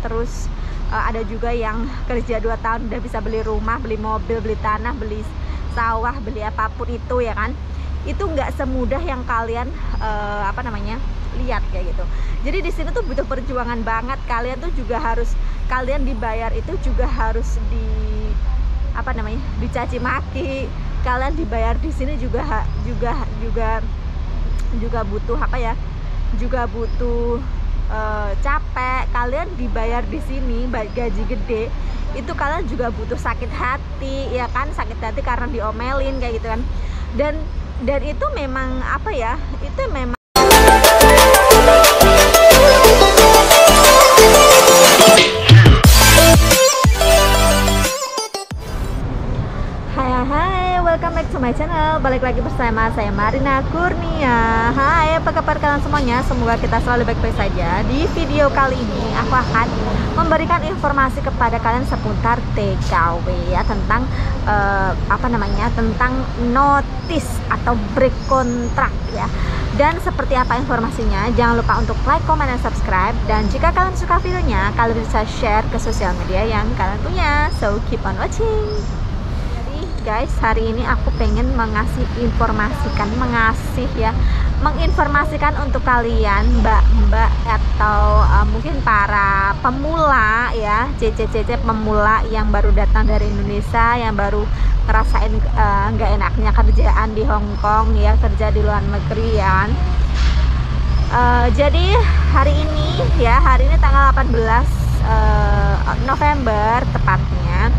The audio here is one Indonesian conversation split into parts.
terus ada juga yang kerja 2 tahun udah bisa beli rumah, beli mobil, beli tanah, beli sawah, beli apapun itu ya kan. Itu nggak semudah yang kalian lihat kayak gitu. Jadi di sini tuh butuh perjuangan banget. Kalian tuh juga harus, kalian dibayar itu juga harus dicaci maki. Kalian dibayar di sini juga butuh juga butuh capek. Kalian dibayar di sini gaji gede, itu kalian juga butuh sakit hati ya kan, sakit hati karena diomelin kayak gitu kan. Dan itu memang itu memang Hai, welcome back to my channel. Balik lagi bersama saya Marina Kurnia. Hai, apa kabar kalian semuanya? Semoga kita selalu baik-baik saja. Di video kali ini aku akan memberikan informasi kepada kalian seputar TKW ya, tentang tentang notice atau break kontrak ya. Dan seperti apa informasinya, jangan lupa untuk like, comment, dan subscribe. Dan jika kalian suka videonya, kalian bisa share ke sosial media yang kalian punya. So keep on watching. Guys, hari ini aku pengen menginformasikan untuk kalian mbak-mbak atau mungkin para pemula ya, cece-cece pemula yang baru datang dari Indonesia, yang baru ngerasain nggak enaknya kerjaan di Hong Kong ya, kerja di luar negeri ya. Jadi hari ini tanggal 18 November tepatnya,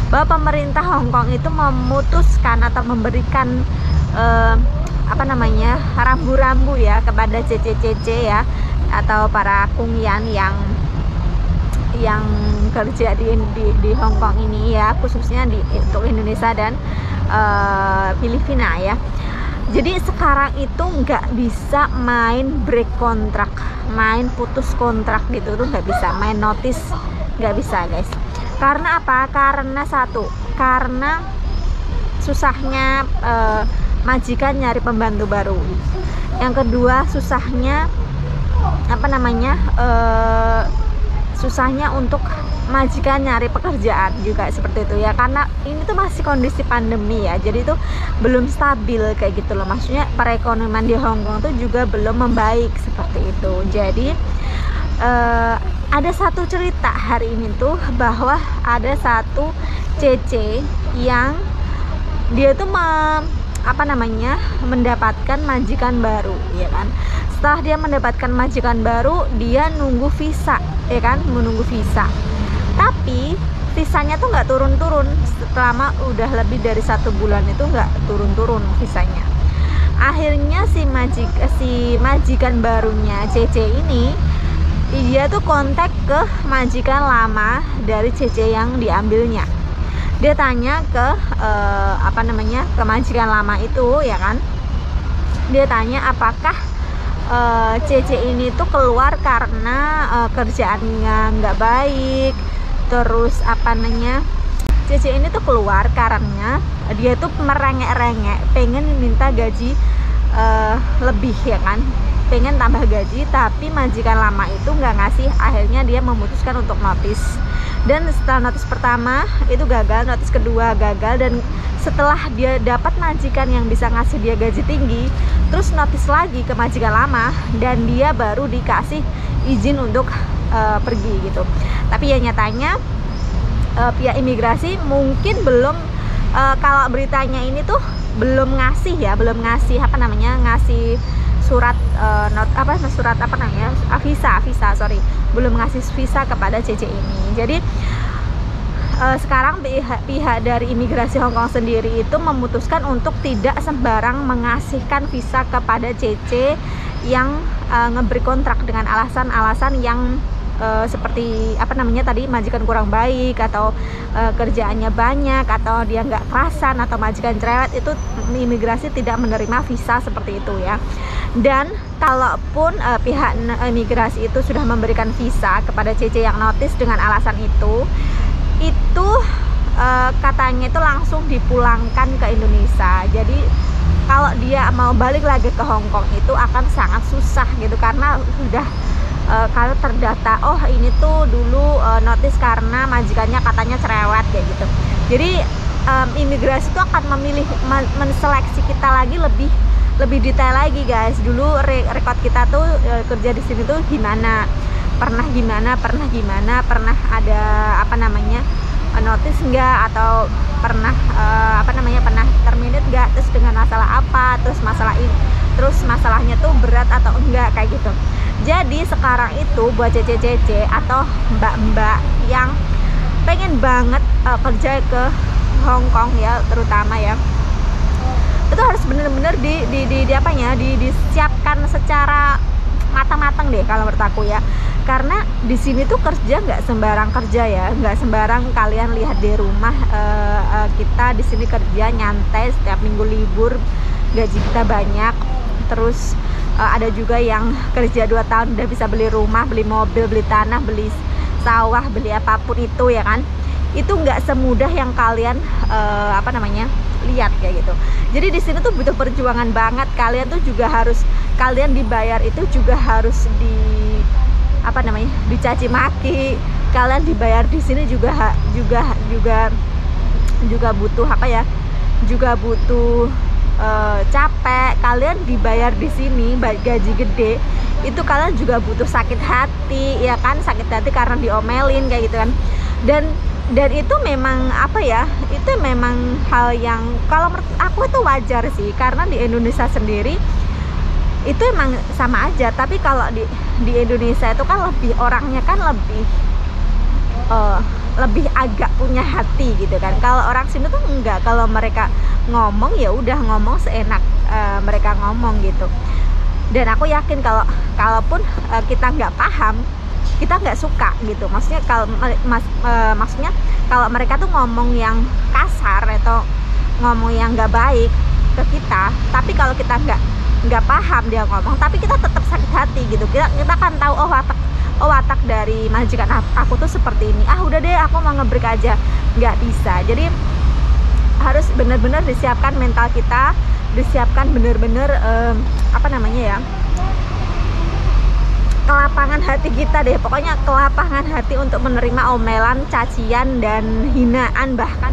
bahwa pemerintah Hong Kong itu memutuskan atau memberikan rambu-rambu ya kepada cece-cece ya, atau para kungyan yang kerja di Hong Kong ini ya, khususnya untuk Indonesia dan Filipina ya. Jadi sekarang itu nggak bisa main break kontrak, main putus kontrak gitu tuh nggak bisa, main notice nggak bisa guys. Karena apa? Karena susahnya majikan nyari pembantu baru. Yang kedua susahnya susahnya untuk majikan nyari pekerjaan juga seperti itu ya, karena ini tuh masih kondisi pandemi ya, jadi itu belum stabil kayak gitu loh. Maksudnya perekonomian di Hong Kong tuh juga belum membaik seperti itu. Jadi ada satu cerita hari ini tuh, bahwa ada satu cece yang dia tuh mendapatkan majikan baru ya kan. Setelah dia mendapatkan majikan baru, dia nunggu visa ya kan, menunggu visa. Tapi visanya tuh nggak turun-turun, selama udah lebih dari 1 bulan itu nggak turun-turun visanya. Akhirnya si majikan barunya cece ini, dia tuh kontak ke majikan lama dari cece yang diambilnya. Dia tanya ke ke majikan lama itu ya kan. Dia tanya apakah cece ini tuh keluar karena kerjaannya nggak baik. Terus cece ini tuh keluar karena dia tuh merengek-rengek, pengen minta gaji lebih ya kan, pengen tambah gaji, tapi majikan lama itu nggak ngasih. Akhirnya dia memutuskan untuk notice, dan setelah notice pertama itu gagal, notice kedua gagal, dan setelah dia dapat majikan yang bisa ngasih dia gaji tinggi, terus notice lagi ke majikan lama, dan dia baru dikasih izin untuk pergi gitu. Tapi ya nyatanya pihak imigrasi mungkin belum, kalau beritanya ini tuh belum ngasih surat visa, belum ngasih visa kepada cece ini. Jadi sekarang pihak dari imigrasi Hong Kong sendiri itu memutuskan untuk tidak sembarang mengasihkan visa kepada cece yang ngeberi kontrak dengan alasan-alasan yang seperti tadi, majikan kurang baik, atau kerjaannya banyak, atau dia nggak kerasan, atau majikan cerewet. Itu imigrasi tidak menerima visa seperti itu ya. Dan kalaupun pihak imigrasi itu sudah memberikan visa kepada cece yang notice dengan alasan itu katanya itu langsung dipulangkan ke Indonesia. Jadi kalau dia mau balik lagi ke Hong Kong itu akan sangat susah gitu, karena sudah kalau terdata, oh ini tuh dulu notice karena majikannya katanya cerewet kayak gitu. Jadi imigrasi itu akan menseleksi kita lagi lebih detail lagi guys. Dulu rekod kita tuh kerja di sini tuh gimana, pernah ada apa namanya notice enggak, atau pernah pernah terminate enggak, terus dengan masalah apa, terus masalahnya tuh berat atau enggak kayak gitu. Jadi sekarang itu buat cece atau mbak-mbak yang pengen banget kerja ke Hong Kong ya, terutama ya, itu harus bener-bener disiapkan secara matang-matang deh kalau menurut aku ya. Karena di sini tuh kerja nggak sembarang kerja ya, nggak sembarang kalian lihat di rumah. Kita di sini kerja nyantai, setiap minggu libur, gaji kita banyak. Terus ada juga yang kerja 2 tahun udah bisa beli rumah, beli mobil, beli tanah, beli sawah, beli apapun itu ya kan. Itu nggak semudah yang kalian lihat kayak gitu. Jadi di sini tuh butuh perjuangan banget. Kalian tuh juga harus, kalian dibayar itu juga harus dicaci maki. Kalian dibayar di sini juga butuh juga butuh capek. Kalian dibayar di sini gaji gede, itu kalian juga butuh sakit hati ya kan, sakit hati karena diomelin kayak gitu kan. Dan itu memang itu memang hal yang kalau menurut aku itu wajar sih, karena di Indonesia sendiri itu emang sama aja. Tapi kalau di Indonesia itu kan orangnya kan lebih agak punya hati gitu kan. Kalau orang sini tuh enggak, kalau mereka ngomong ya udah ngomong seenak mereka ngomong gitu. Dan aku yakin kalaupun kita nggak paham, kita nggak suka gitu. Maksudnya kalau mereka tuh ngomong yang kasar atau ngomong yang nggak baik ke kita, tapi kalau kita nggak paham dia ngomong, tapi kita tetap sakit hati gitu. Kita akan tahu watak dari majikan aku tuh seperti ini. Udah deh, aku mau nge-break aja, nggak bisa. Jadi harus bener-bener disiapkan mental kita, disiapkan bener-bener kelapangan hati kita deh, pokoknya kelapangan hati untuk menerima omelan, cacian, dan hinaan bahkan.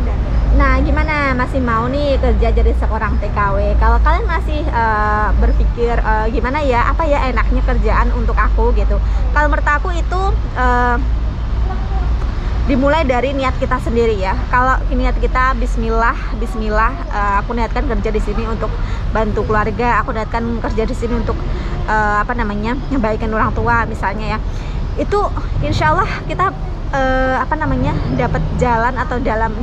Nah, gimana, masih mau nih kerja jadi seorang TKW? Kalau kalian masih berpikir gimana ya, apa ya enaknya kerjaan untuk aku gitu, kalau menurut aku itu dimulai dari niat kita sendiri ya. Kalau niat kita Bismillah, aku niatkan kerja di sini untuk bantu keluarga, aku niatkan kerja di sini untuk ngebaikin orang tua misalnya ya, itu insya Allah kita dapat jalan atau jalan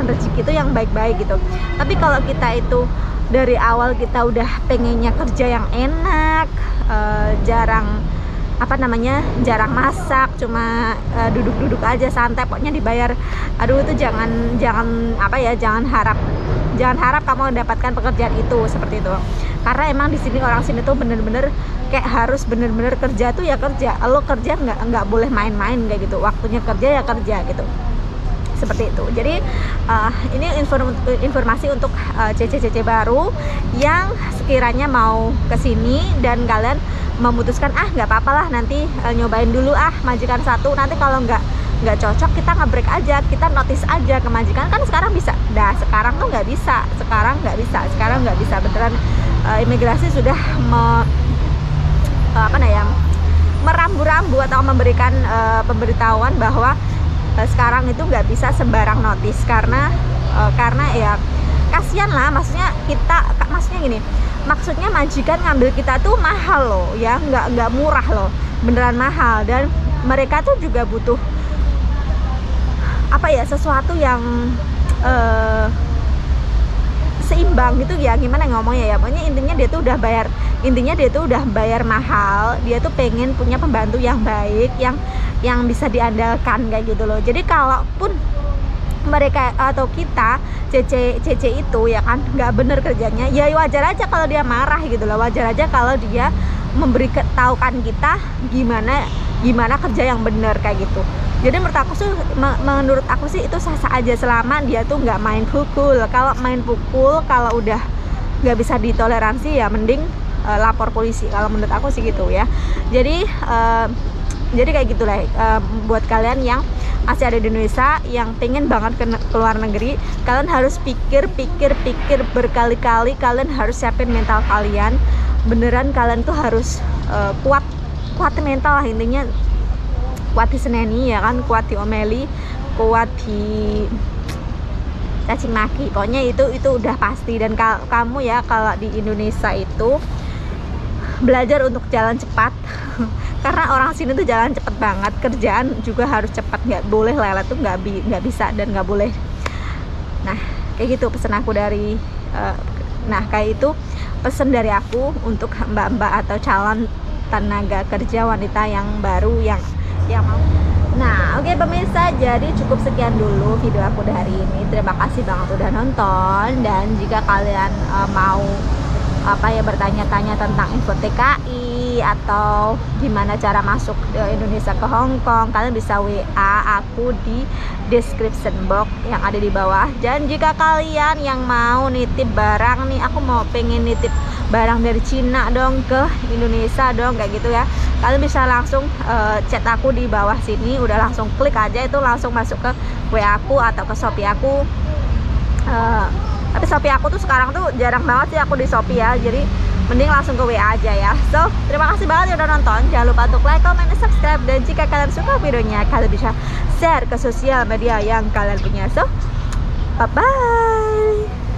rezeki itu yang baik-baik gitu. Tapi kalau kita itu dari awal kita udah pengennya kerja yang enak, jarang masak, cuma duduk-duduk aja santai, pokoknya dibayar. Aduh, itu jangan harap kamu mendapatkan pekerjaan itu seperti itu. Karena emang di sini orang sini tuh bener-bener kayak harus bener-bener kerja tuh ya kerja. Lo kerja nggak boleh main-main kayak gitu. Waktunya kerja ya kerja gitu. Seperti itu. Jadi ini informasi untuk cece-cece baru yang sekiranya mau kesini dan kalian memutuskan nggak apa-apa lah, nanti nyobain dulu majikan satu, nanti kalau nggak cocok kita nge-break aja, kita notice aja ke majikan. Kan sekarang bisa, sekarang tuh nggak bisa, sekarang nggak bisa beneran. Imigrasi sudah merambu-rambu atau memberikan pemberitahuan bahwa sekarang itu nggak bisa sembarang notice, karena ya kasihan lah, maksudnya majikan ngambil kita tuh mahal loh ya, nggak murah loh, beneran mahal. Dan mereka tuh juga butuh sesuatu yang seimbang gitu ya, gimana ngomongnya ya, pokoknya intinya dia tuh udah bayar mahal, dia tuh pengen punya pembantu yang baik, yang bisa diandalkan kayak gitu loh. Jadi kalaupun mereka atau kita cece itu ya kan nggak bener kerjanya, ya wajar aja kalau dia marah gitu loh, wajar aja kalau dia memberitahukan kita gimana kerja yang bener kayak gitu. Jadi menurut aku sih itu sah-sah aja selama dia tuh nggak main pukul. Kalau main pukul, kalau udah nggak bisa ditoleransi ya mending lapor polisi, kalau menurut aku sih gitu ya. Jadi kayak gitulah buat kalian yang masih ada di Indonesia yang pengen banget ke luar negeri, kalian harus pikir berkali-kali. Kalian harus siapin mental kalian, beneran kalian tuh harus kuat mental lah intinya. Kuat di seneni ya kan, kuat di omeli, kuat di cacing maki, pokoknya itu udah pasti. Dan kamu ya kalau di Indonesia itu belajar untuk jalan cepat karena orang sini tuh jalan cepet banget, kerjaan juga harus cepat, nggak boleh lelet tuh, nggak bisa dan nggak boleh. Nah kayak gitu pesan aku dari kayak itu pesan dari aku untuk mbak-mbak atau calon tenaga kerja wanita yang baru yang mau. Nah oke pemirsa, jadi cukup sekian dulu video aku hari ini. Terima kasih banget udah nonton, dan jika kalian mau bertanya-tanya tentang info TKI atau gimana cara masuk Indonesia ke Hong Kong, kalian bisa WA aku di description box yang ada di bawah. Dan jika kalian yang mau nitip barang nih, aku mau pengen nitip barang dari Cina dong ke Indonesia dong, kayak gitu ya, kalian bisa langsung chat aku di bawah sini, udah langsung klik aja itu langsung masuk ke WA aku atau ke Shopee aku. Tapi Shopee aku tuh sekarang tuh jarang banget sih aku di Shopee ya, jadi mending langsung ke WA aja ya. So terima kasih banget yang udah nonton, jangan lupa untuk like, comment, dan subscribe. Dan jika kalian suka videonya, kalian bisa share ke sosial media yang kalian punya. So bye bye.